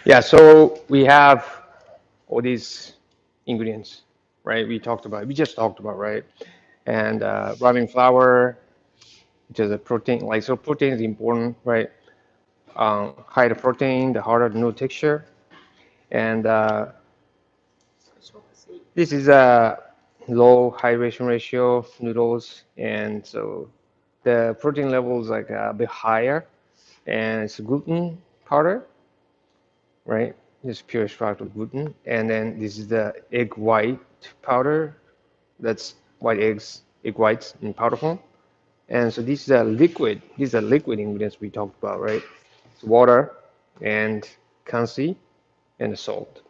Yeah, so we have all these ingredients, right? We just talked about, right? And ramen flour, which is a protein, like, so protein is important, right? Higher the protein, the harder the noodle texture. And this is a low hydration ratio noodles, and so the protein level is like a bit higher, and it's gluten powder, right? This pure extract of gluten, and then this is the egg white powder. That's white eggs, egg whites in powder form. And so these are liquid. These are liquid ingredients we talked about, right? It's water and kansi and salt,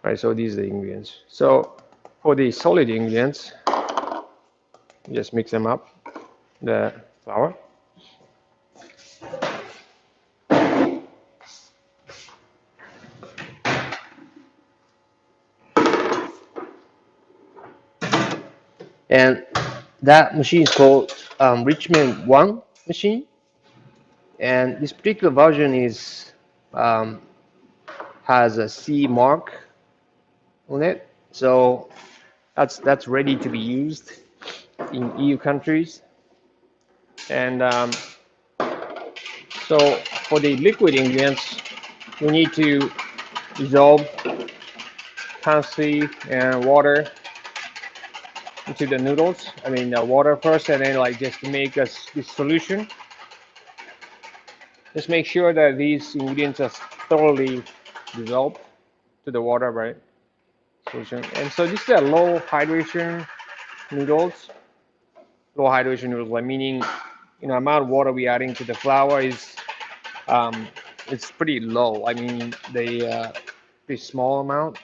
right? So these are the ingredients. So for the solid ingredients, just mix them up. The flour, and that machine is called Richmond One machine. And this particular version is um, has a C mark on it, so that's ready to be used in EU countries. And so for the liquid ingredients, we need to dissolve constantly and water into the noodles. I mean, water first, and then like just to make us this solution. Just make sure that these ingredients are thoroughly dissolved to the water, right? Solution. And so this is a low hydration noodles. Low hydration noodles, like meaning, amount of water we adding to the flour is um, it's pretty low. I mean, the pretty small amount.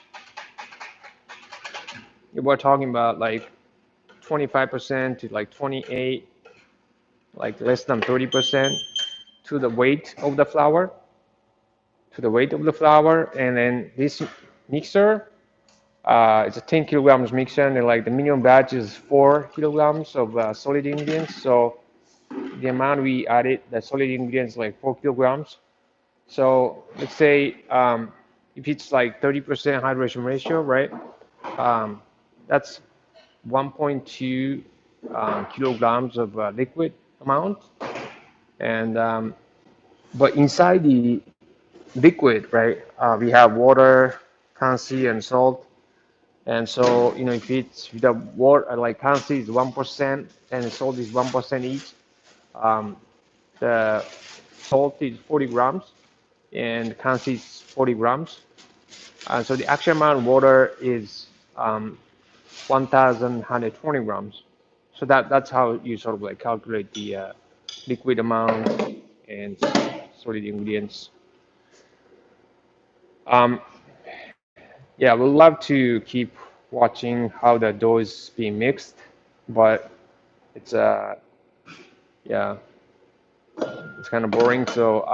We're talking about like 25% to like 28, like less than 30% to the weight of the flour, and then this mixer, it's a 10 kilograms mixer, and like the minimum batch is 4 kilograms of solid ingredients. So the amount we added, the solid ingredients, like 4 kilograms. So let's say if it's like 30% hydration ratio, right? Um, that's 1.2 kilograms of liquid amount, and but inside the liquid, right, we have water, kansi, and salt. And so, if it's the water, like kansi is 1% and salt is 1% each, um, the salt is 40 grams and kansi is 40 grams. So the actual amount of water is 1,120 grams. So that's how you sort of like calculate the liquid amount and solid ingredients. Um, yeah, we'd love to keep watching how the dough is being mixed, but it's yeah, it's kind of boring. So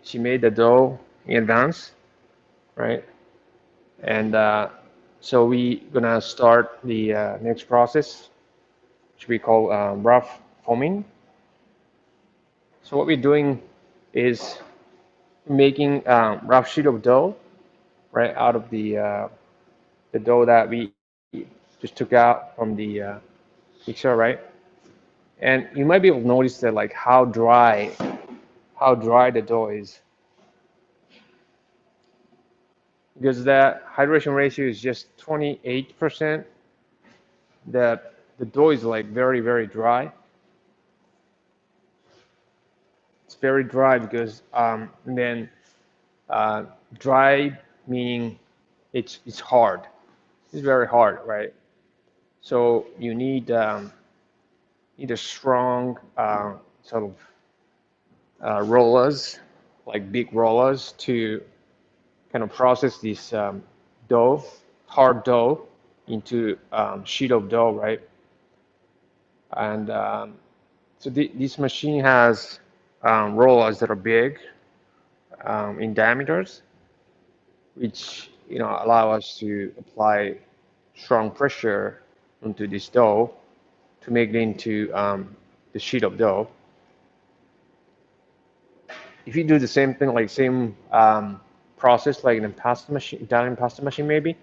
she made the dough in advance, right? And so we gonna start the next process, which we call rough foaming. So what we're doing is making rough sheet of dough, right, out of the dough that we just took out from the mixer, right? And you might be able to notice that like how dry the dough is, because the hydration ratio is just 28%. The dough is like very, very dry. It's very dry because and then uh, dry meaning it's hard. It's very hard, right? So you need a strong sort of rollers, like big rollers, to kind of process this dough, hard dough, into sheet of dough, right? And so this machine has rollers that are big in diameters, which allow us to apply strong pressure onto this dough to make it into the sheet of dough. if you do the same thing, like same process, like in a pasta machine, Italian pasta machine, maybe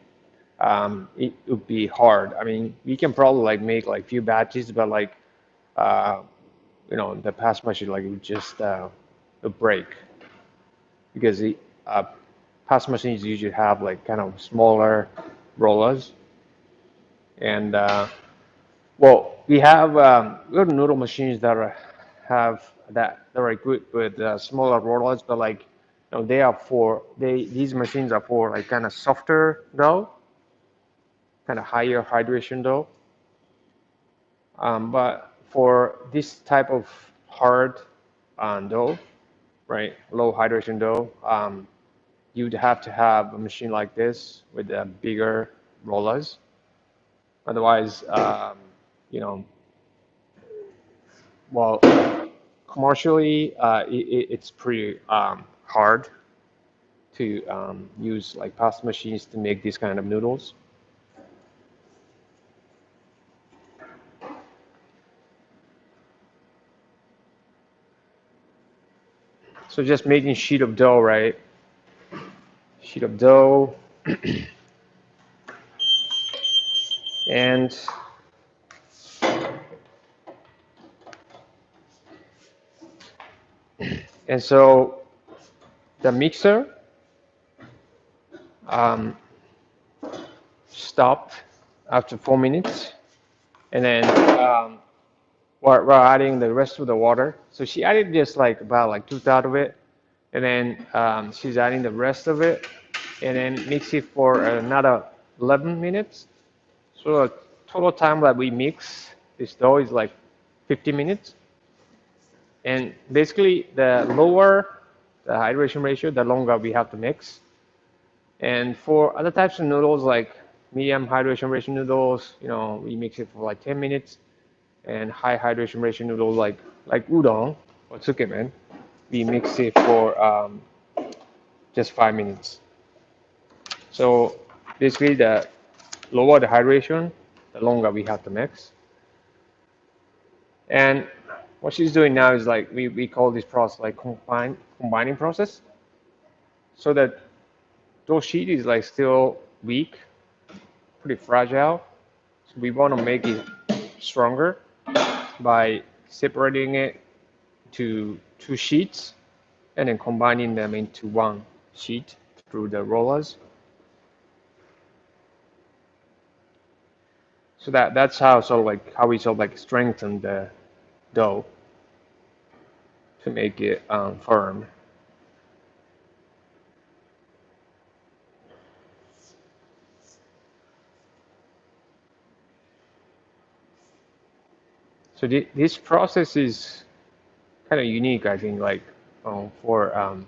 it would be hard. I mean, we can probably like make like few batches, but like uh, the pasta machine like it would just would break because the pasta machines usually have like kind of smaller rollers, and well, we have noodle machines that are equipped with smaller rollers, but like these machines are for like kind of softer dough, kind of higher hydration dough. But for this type of hard dough, right, low hydration dough, you'd have to have a machine like this with bigger rollers. Otherwise, you know, well, commercially, it's pretty hard to use like pasta machines to make these kind of noodles. So just making sheet of dough, right? Sheet of dough, and so the mixer um, stopped after 4 minutes, and then we're adding the rest of the water. So she added just like about like 2/3 of it, and then she's adding the rest of it, and then mix it for another 11 minutes. So the total time that we mix this dough is like 50 minutes. And basically, the lower the hydration ratio, the longer we have to mix. And for other types of noodles, like medium hydration ratio noodles, we mix it for like 10 minutes. And high hydration ratio noodles, like udon or tsukemen, we mix it for just 5 minutes. So basically, the lower the hydration, the longer we have to mix. And what she's doing now is like we call this process like combining process, so that dough sheet is like still weak, pretty fragile. So we want to make it stronger by separating it to two sheets and then combining them into one sheet through the rollers. So that's how we sort of like strengthen the dough to make it firm. So this process is kind of unique, I think, like for of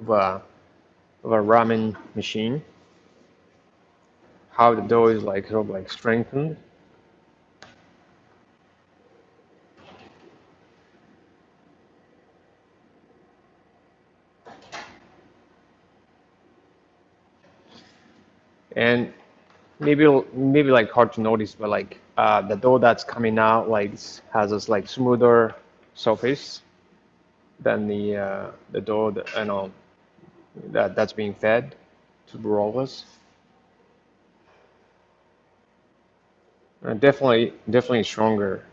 a ramen machine, how the dough is like sort of like strengthened. And maybe like hard to notice, but like the dough that's coming out like has this like smoother surface than the dough that that's being fed to the rollers. Definitely stronger.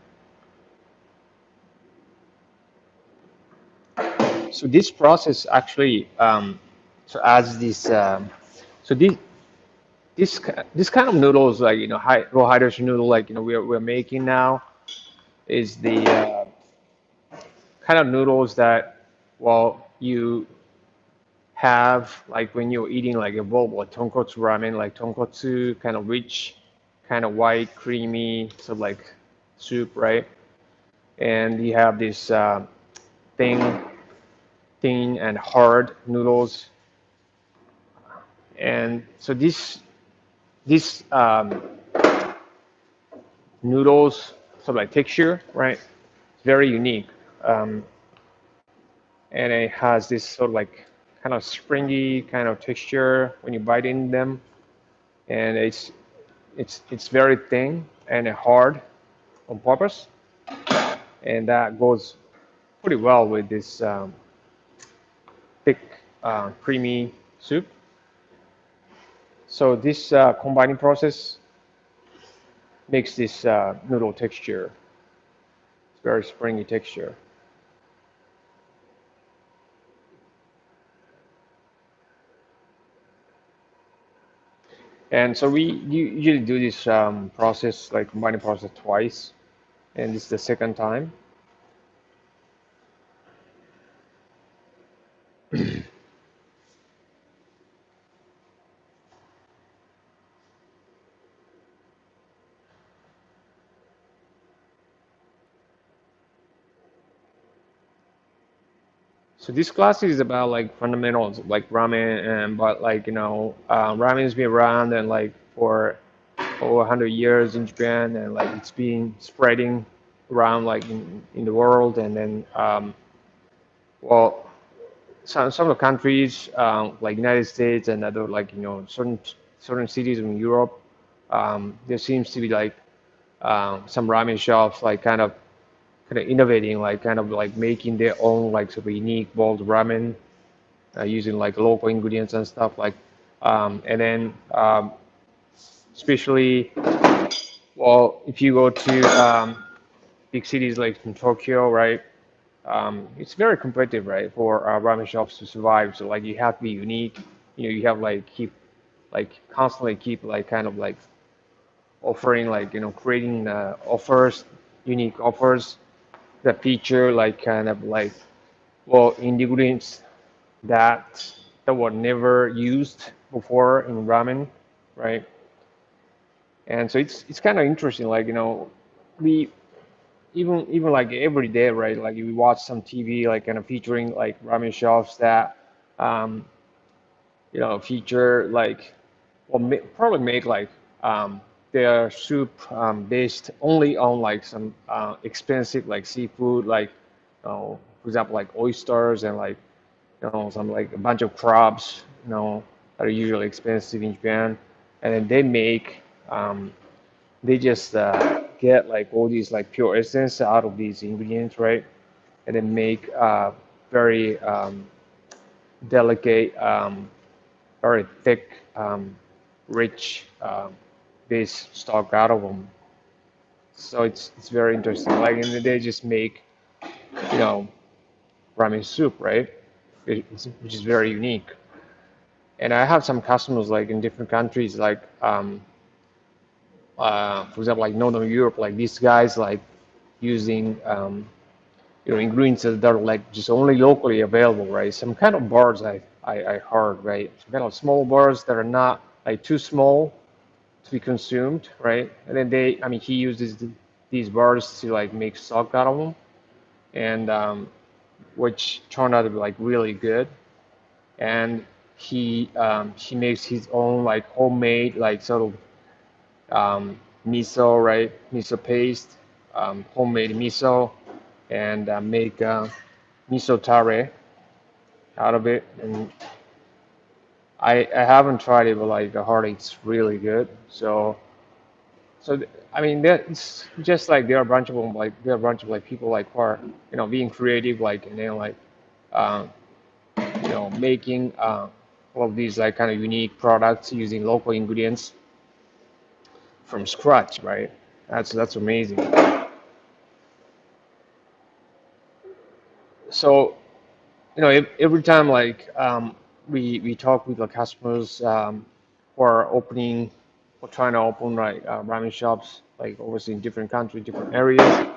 So this process actually so adds this so this kind of noodles like raw hydration noodle like we're making now is the kind of noodles that well you have like when you're eating like a bowl of tonkotsu ramen, like tonkotsu, kind of rich, kind of white, creamy, sort of like soup, right? And you have this thin, thin and hard noodles, and so this noodles sort of like texture, right? It's very unique, um, and it has this sort of like kind of springy kind of texture when you bite in them, and it's very thin and hard on purpose, and that goes pretty well with this thick, creamy soup. So this combining process makes this noodle texture. It's very springy texture. And so we usually do this process, like combining process, twice, and this is the second time. So this class is about like fundamentals, like ramen, and but like ramen has been around and like for over 100 years in Japan, and like it's been spreading around like in the world, and then well, some of the countries like United States and other like certain cities in Europe, there seems to be like some ramen shops like kind of innovating, like kind of like making their own like sort of unique bold ramen using like local ingredients and stuff like and then especially well if you go to big cities like in Tokyo, right? It's very competitive, right, for ramen shops to survive. So like you have to be unique. You have like keep like constantly keep like kind of like offering like creating offers, unique offers that feature like kind of like well ingredients that were never used before in ramen, right? And so it's kind of interesting, like we even like every day, right? Like we watch some TV, like kind of featuring like ramen shops that um, feature like or probably make like their soup based only on like some expensive like seafood, like for example like oysters and like some like a bunch of crabs, that are usually expensive in Japan, and then um, they just get like all these like pure essence out of these ingredients, right? And then make very delicate, very thick, rich base stock out of them. So it's very interesting. Like, and they just make you know ramen soup, right? Which is very unique. And I have some customers like in different countries, like for example, like Northern Europe, like these guys like using ingredients that are like just only locally available, right? Some kind of bars I heard, right? Some kind of small bars that are not like too small to be consumed, right? And then I mean, he uses these bars to like make stock out of them, and which turned out to be like really good. And he makes his own like homemade like sort of miso, right? Miso paste, homemade miso, and make miso tare out of it. And I haven't tried it, but like I heard it's really good. I mean, it's just like there are a bunch of them, like there are a bunch of like people like who are being creative, like and then like uh, making all of these like kind of unique products using local ingredients from scratch, right? That's amazing. So every time like we talk with the customers who are opening or trying to open like ramen shops like obviously in different countries, different areas,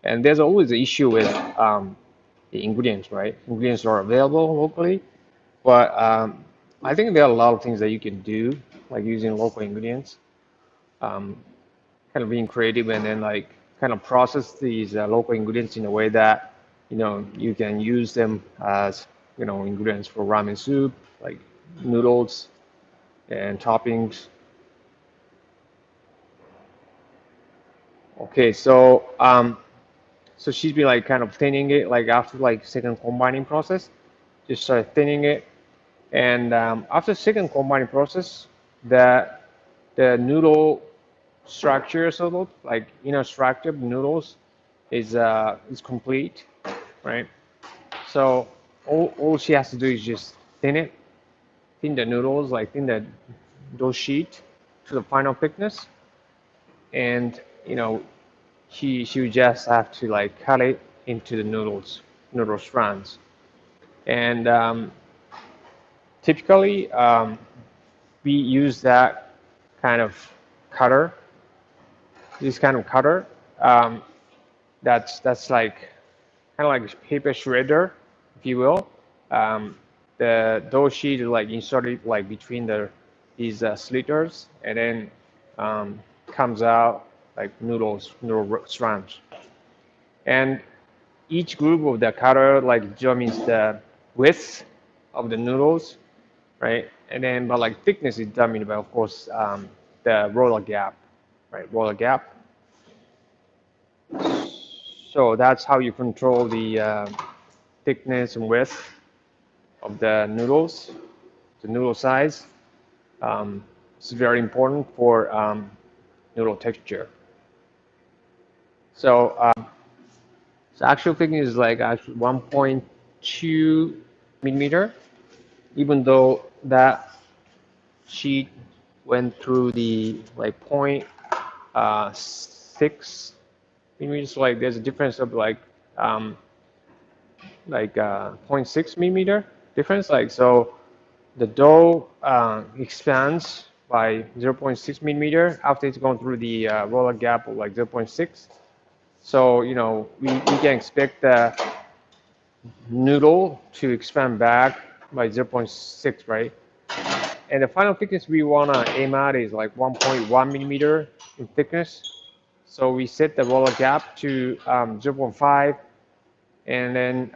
and there's always the issue with the ingredients, right? Ingredients are available locally, but I think there are a lot of things that you can do, like using local ingredients, um, kind of being creative, and then like kind of process these local ingredients in a way that you can use them as ingredients for ramen soup, like noodles and toppings. Okay, so she's been like kind of thinning it like after like second combining process, just start thinning it, and after second combining process, the the noodle structure sort of like inner structure of noodles is complete, right? So all she has to do is just thin the noodles, like thin the dough sheet to the final thickness, and she would just have to like cut it into the noodle strands. And typically, we use that kind of cutter, this kind of cutter. Um, that's like kind of like a paper shredder, if you will. Um, the dough sheet is like inserted like between these slitters, and then comes out like noodle strands. And each group of the cutter like determines the width of the noodles, right? And then, but like thickness is determined by, of course, the roller gap, right? Roller gap. So that's how you control the thickness and width of the noodles, the noodle size. It's very important for noodle texture. So, so actual thickness is like actually 1.2 millimeter, even though that sheet went through the like 0.6 millimeters. So like there's a difference of um, like 0.6 millimeter difference. Like so, the dough expands by 0.6 millimeter after it's gone through the roller gap of like 0.6. So we can expect the noodle to expand back by 0.6, right? And the final thickness we want to aim at is like 1.1 millimeter in thickness. So we set the roller gap to 0.5, and then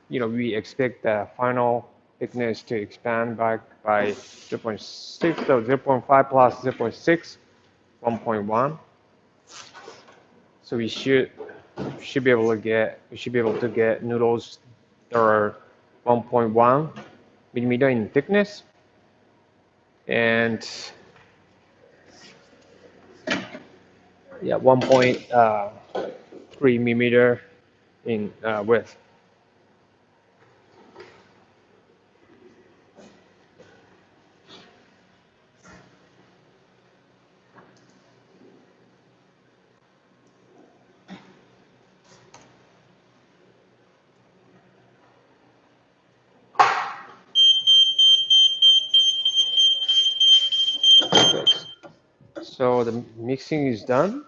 we expect the final thickness to expand back by 0.6. So 0.5 plus 0.6, 1.1. So we should be able to get noodles that are 1.1 millimeter in thickness, and yeah, 1.3 millimeter in width. So the mixing is done.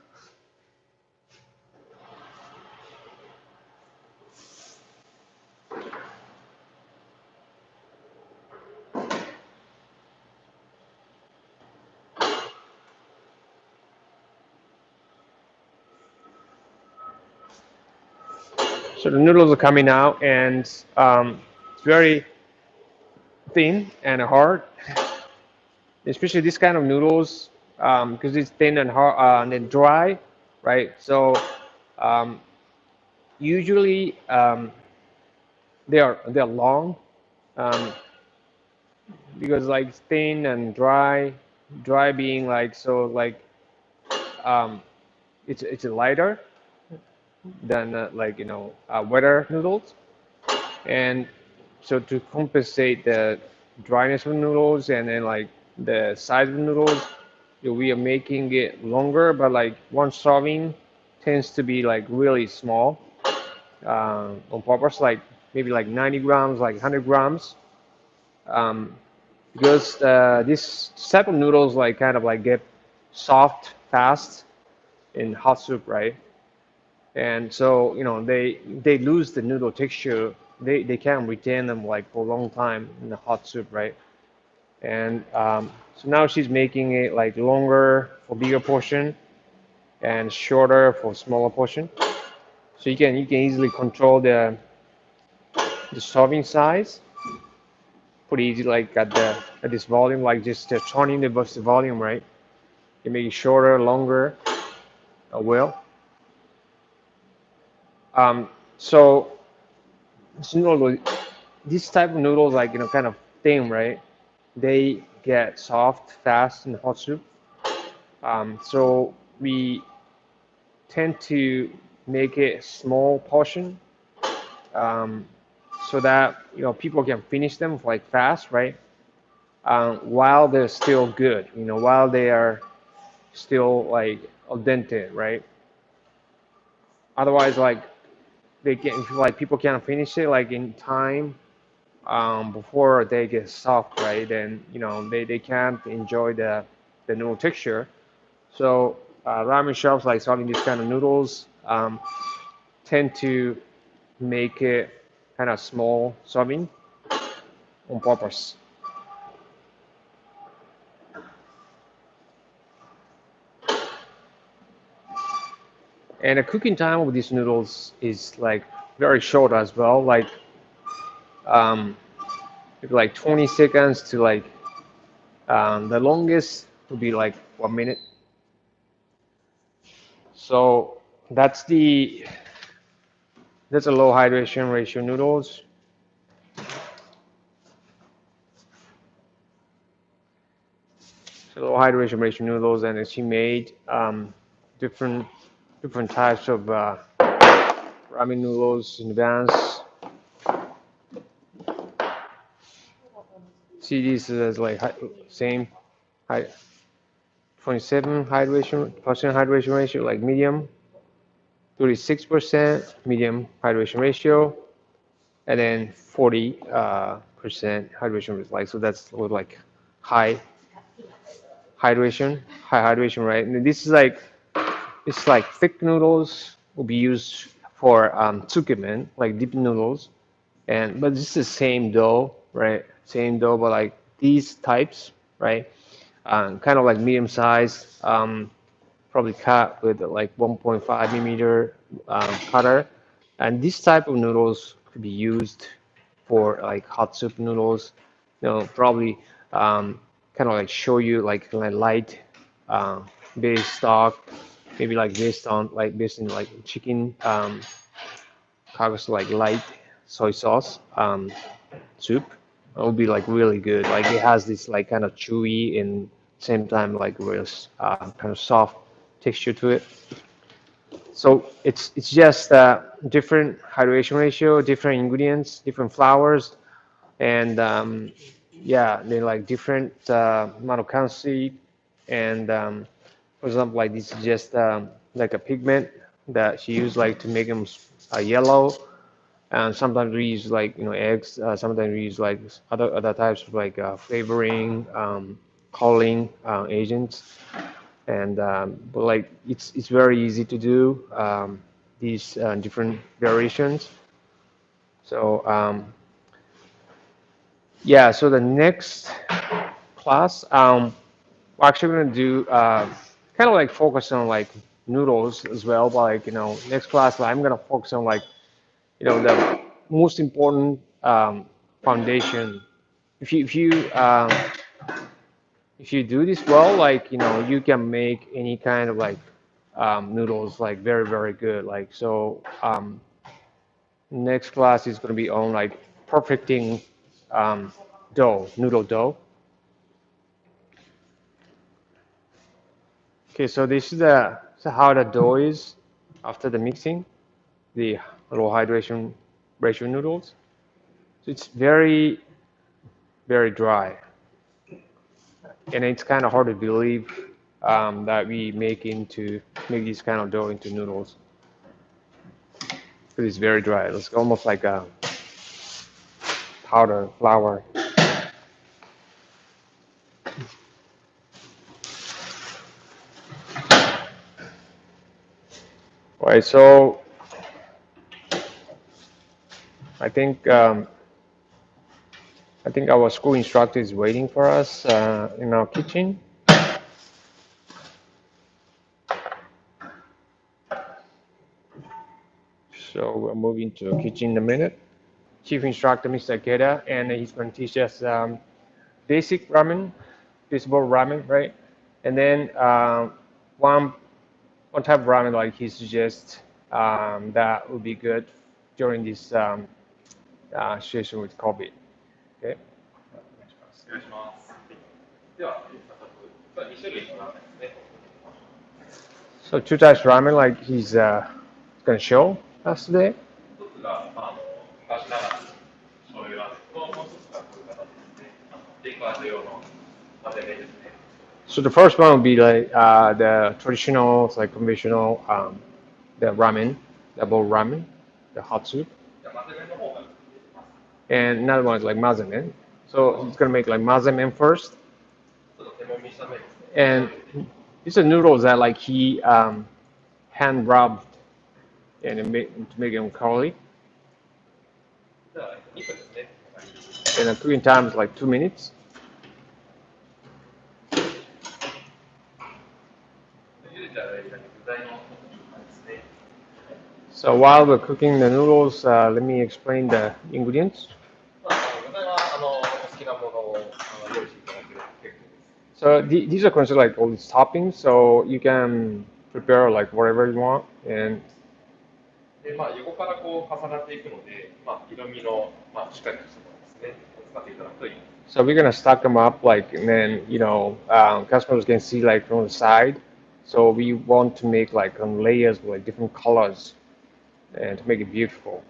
So the noodles are coming out, and it's very thin and hard, especially this kind of noodles, because it's thin and hard and then dry, right? So um, usually they're long, um, because like thin and dry being like so like um, it's lighter than wetter noodles. And so to compensate the dryness of noodles and then like the size of noodles, we are making it longer, but like one serving tends to be like really small on purpose, like maybe like 90 grams, like 100 grams, um, because this type of noodles like kind of like get soft fast in hot soup, right? And so they lose the noodle texture. They can't retain them like for a long time in the hot soup, right? And so now she's making it like longer for bigger portion and shorter for smaller portion. So you can easily control the serving size pretty easy, like at this volume, like just turning the volume, right? You make it shorter, longer, well. So noodle, this type of noodles, like kind of thin, right? They get soft fast in hot soup. So we tend to make it small portion, um, so that people can finish them like fast, right? While they're still good, while they are still like al dente, right? Otherwise, like they can like people can't finish it like in time before they get soft, right? Then they can't enjoy the noodle texture. So ramen shops like selling these kind of noodles tend to make it kind of small serving on purpose. And the cooking time of these noodles is like very short as well, um, maybe like 20 seconds to like the longest would be like 1 minute. So that's a low hydration ratio noodles. So low hydration ratio noodles, and she made different different types of ramen noodles in advance. See, this is like same high, 27 hydration ratio, like medium, 36% medium hydration ratio, and then 40 percent hydration ratio. Like so, that's like high high hydration, right? And this is like thick noodles will be used for tsukemen, like deep noodles, and but this is the same dough, right? Same dough, but like these types, right? Kind of like medium size, probably cut with like 1.5 millimeter cutter, and this type of noodles could be used for like hot soup noodles. Probably kind of like show you like light uh, base stock, maybe like based in like chicken carcass, like light soy sauce soup. It would be like really good. Like it has this like kind of chewy and same time like real kind of soft texture to it. So it's just different hydration ratio, different ingredients, different flours, and yeah, they like different amount of currency. And for example, like this is just like a pigment that she used like to make them yellow. And sometimes we use like eggs. Sometimes we use like other types of like flavoring, coloring agents. And but like it's very easy to do these different variations. So yeah, so the next class, we're actually going to do kind of like focus on like noodles as well. But like next class, I'm going to focus on like the most important foundation. If you do this well, like you can make any kind of like noodles like very very good. Like so, next class is going to be on like perfecting um, noodle dough. Okay, so this is how the dough is after the mixing, the low hydration ratio noodles. So it's very, very dry. And it's kind of hard to believe that we make this kind of dough into noodles. Because it's very dry. It's almost like a powder flour. All right, so I think um, I think our school instructor is waiting for us in our kitchen. So we're moving to the kitchen in a minute. Chief instructor, Mr. Akeda, and he's going to teach us basic ramen, basic bowl ramen, right? And then one one type of ramen like he suggests that would be good during this situation with COVID. Okay. お願いします。では、早速、2種類のラーメンですね。So two types of ramen like he's going to show us today. 一つが、マシナです。So the first one would be like the traditional, like conventional, the ramen, the bowl ramen, the hot soup, and another one is like mazamen. So he's gonna make like mazamen first, and these are noodles that like he hand rubbed and to make them curly. And the cooking time is like 2 minutes. So while we're cooking the noodles, let me explain the ingredients. So these are considered like all these toppings, so you can prepare like whatever you want. And で、横からこう重なっていくので、色味の、しっかりしたものですね、使っていただくといい。so we're gonna stack them up like, and then customers can see like from the side. So we want to make like layers with like different colors and to make it beautiful.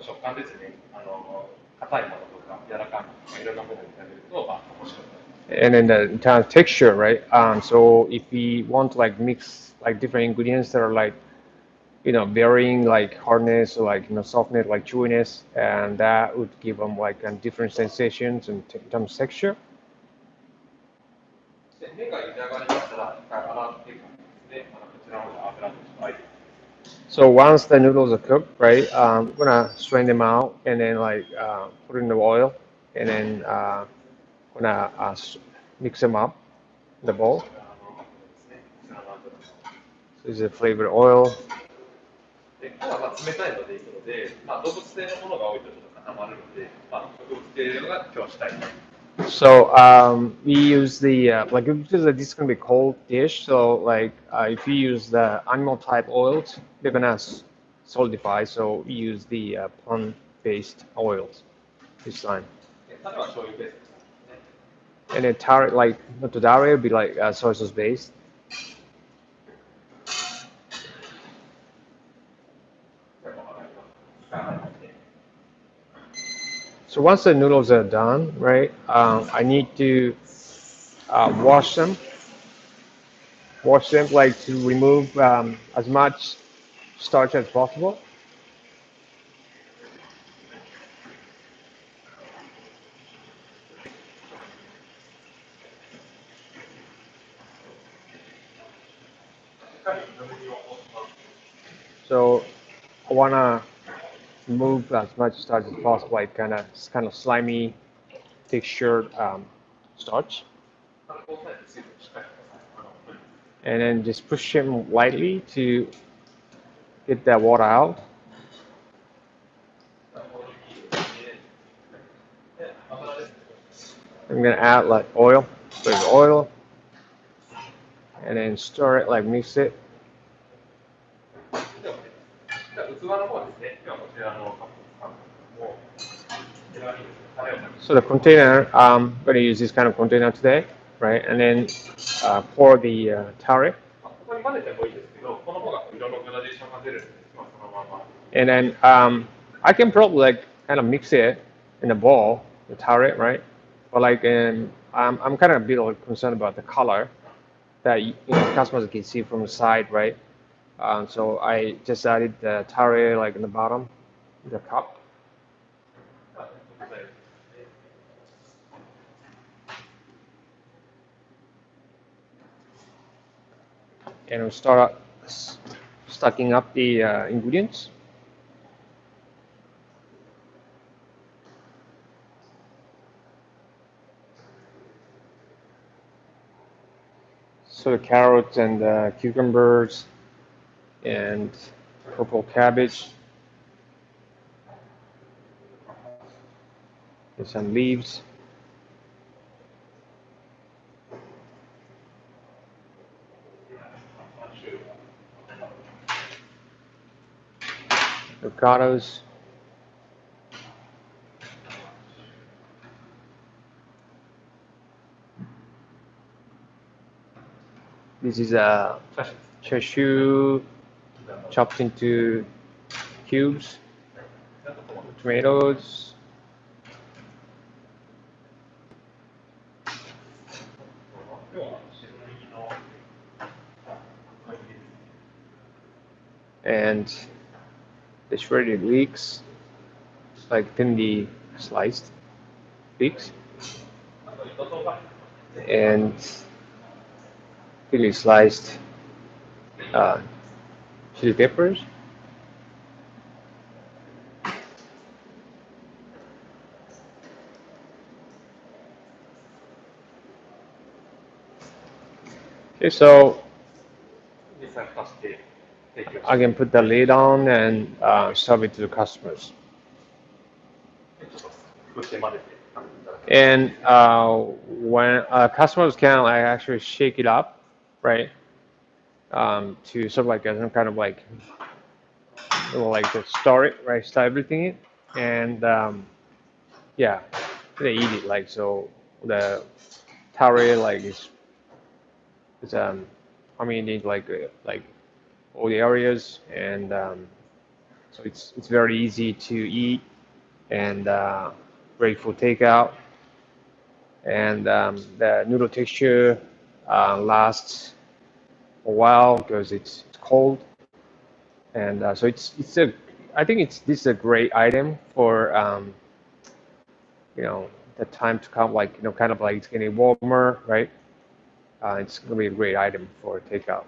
食感ですね。硬いものとか柔らかいもの、いろんなものに食べると、面白い。And then the entire texture, right? So if we want to like mix like different ingredients that are like varying like hardness or like softness, like chewiness, and that would give them like different sensations in terms of texture. で、麺が茹で上がりましたら、一回洗っていくんですね。こちらの方で油としてあえて。So once the noodles are cooked, right, we're gonna strain them out and then like put it in the oil and then gonna mix them up in the bowl. こちらの油ですね。こちらの油。So this is a flavored oil. で、今日は冷たいのでいいので、動物性のものが多いとちょっと固まるので、植物系が今日はしたい。So we use the like because this is gonna be cold dish. So like if you use the animal type oils, they're gonna solidify. So we use the plant-based oils this time. で、タレは醤油ベースですね。And then tare like not to dare would be like soy sauce based. So once the noodles are done, right, I need to wash them. Wash them like to remove as much starch as possible. So I wanna remove as much starch as possible, like kind of slimy textured starch, これ押さえて水分しっかりください。and then just push them lightly to get that water out. で、油ですね。I'm gonna add like oil, with oil, and then stir it, like mix it. では、器の方はですね、今日はこちらのカップを使うんですけども、こちらにですね、タレをかけて。So the container, I'm gonna use this kind of container today, right? And then pour the tare, ここに混ぜてもいいですけど、この方が色のグラデーションが出るんで、そのまま。and then I can probably like kind of mix it in a bowl, the tare, right? But like I'm kind of a bit like, concerned about the color that customers can see from the side, right? So I just added the tare like in the bottom, the cup. And we'll start stacking up the ingredients. So the carrots and the cucumbers and purple cabbage and some leaves. Avocados. This is a chashu chopped into cubes. Tomatoes. and the shredded leeks, like thinly sliced leeks, and thinly sliced uh, chili peppers. Okay, so I can put the lid on and serve it to the customers. And when customers can like actually shake it up, right, to sort of like some kind of like like to store it, right, store everything in, and yeah, they eat it like so. The tare like is I mean it like all the areas, and so it's very easy to eat and great for takeout. And the noodle texture lasts a while because it's cold, and so it's a I think it's this is a great item for you know the time to come, like kind of like it's getting warmer, right? It's gonna be a great item for takeout.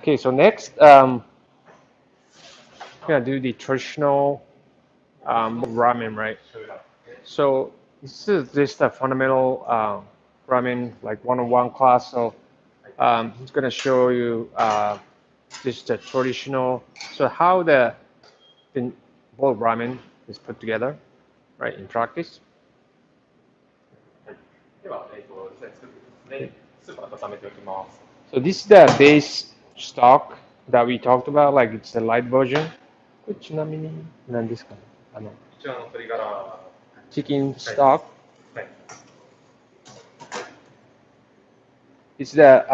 Okay, so next I'm gonna do the traditional ramen, right? So this is just a fundamental ramen like one-on-one class. So he's gonna show you just the traditional. So how the bowl ramen is put together, right, in practice. では、実際に作っていくので、スープ温めておきます。So this is the base stock that we talked about, like it's the light version. これちなみに何ですかね？一応、鶏ガラ、はchicken stock. い。It's the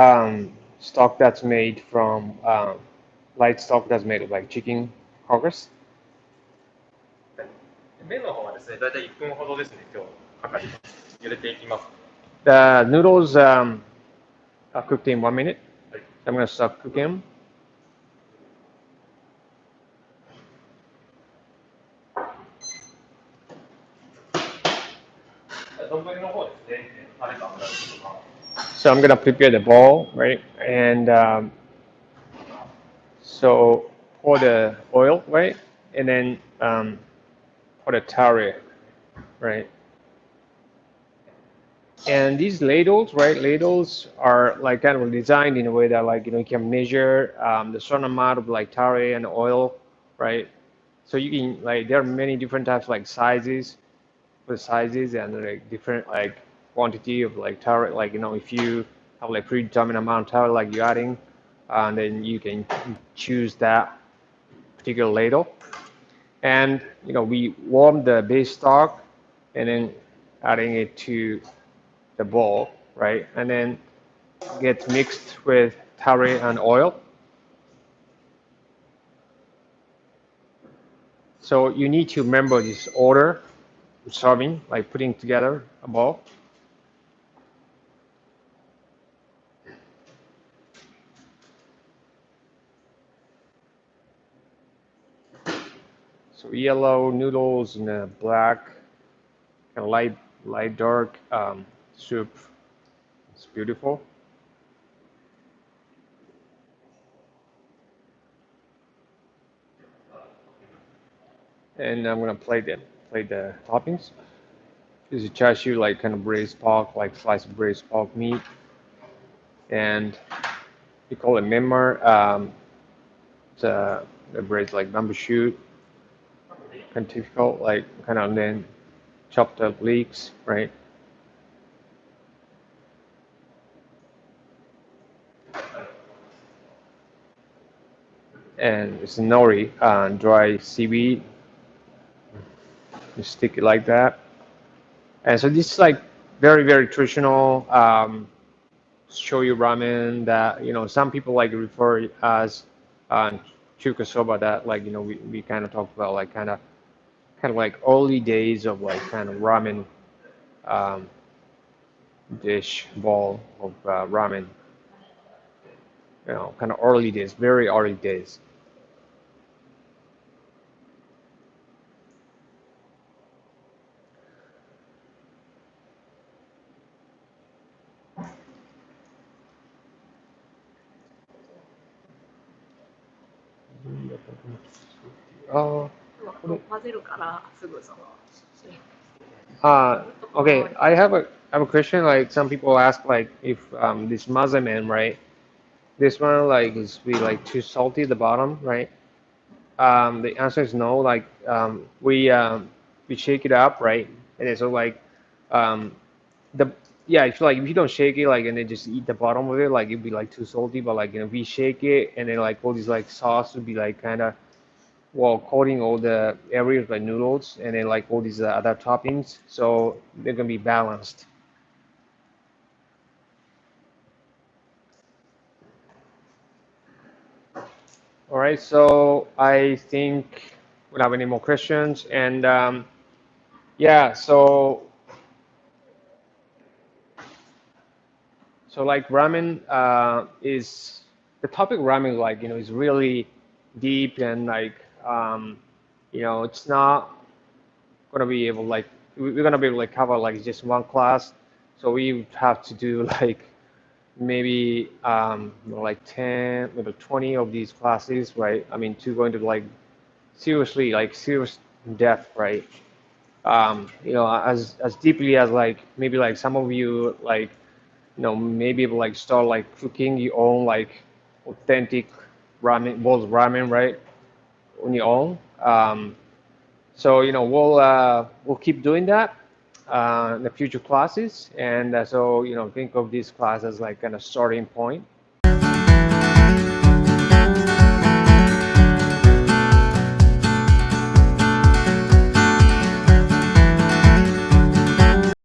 stock that's made from light stock that's made of like chicken carcass. 麺の方はですね、だいたい1分ほどですね、今日かかります。茹でていきます。The noodles are cooked in 1 minute. はい。I'm gonna start cooking them. 丼の方ですね、タレと油を入れます。So I'm gonna prepare the bowl, right? And so pour the oil, right? And then pour the tare, right? And these ladles, right? Ladles are like kind of designed in a way that like you can measure the certain amount of like tare and oil, right? So you can like there are many different types like sizes for sizes and like different like quantity of like tare. Like if you have like predetermined amount of tare like you're adding, then you can choose that particular ladle. And we warm the base stock and then adding it to the bowl, right? And then gets mixed with tare and oil. So you need to remember this order of serving, like putting together a bowl. So yellow noodles and a black, kind of light dark soup. It's beautiful. And I'm gonna plate the toppings. This is chashu, like kind of braised pork, like sliced braised pork meat, and we call it memmer. It's a braised like bamboo shoot, kind of typical, like kind of then chopped up leeks, right? And it's nori, dry seaweed. You stick it like that. And so this is like very, very traditional shoyu ramen that some people like refer as chuka soba, that like we kind of talked about like kind of like early days of like kind of ramen um, dish ball of ramen. kind of early days, very early days. Oh, 混ぜるからすぐその okay. I have a question. Like some people ask, like if this mazamen, right? This one like is be like too salty at the bottom, right? The answer is no. Like we shake it up, right? And it's so like um, the yeah, if like if you don't shake it like and then just eat the bottom of it, like it'd be like too salty. But like if we shake it and then like all these like sauce would be like kind of well coating all the areas like noodles and then like all these other toppings, so they're gonna be balanced. All right, so I think we don't have any more questions, and yeah, so like ramen is the topic ramen like is really deep and like it's not gonna be able like we're gonna be able to like cover like just one class, so we would have to do like maybe like 10 maybe 20 of these classes, right? I mean to go into like seriously like serious depth, right? As deeply as like maybe like some of you like maybe like start like cooking your own like authentic ramen, both ramen, right, on your own. So we'll keep doing that in the future classes, and so think of this class as like kind of starting point.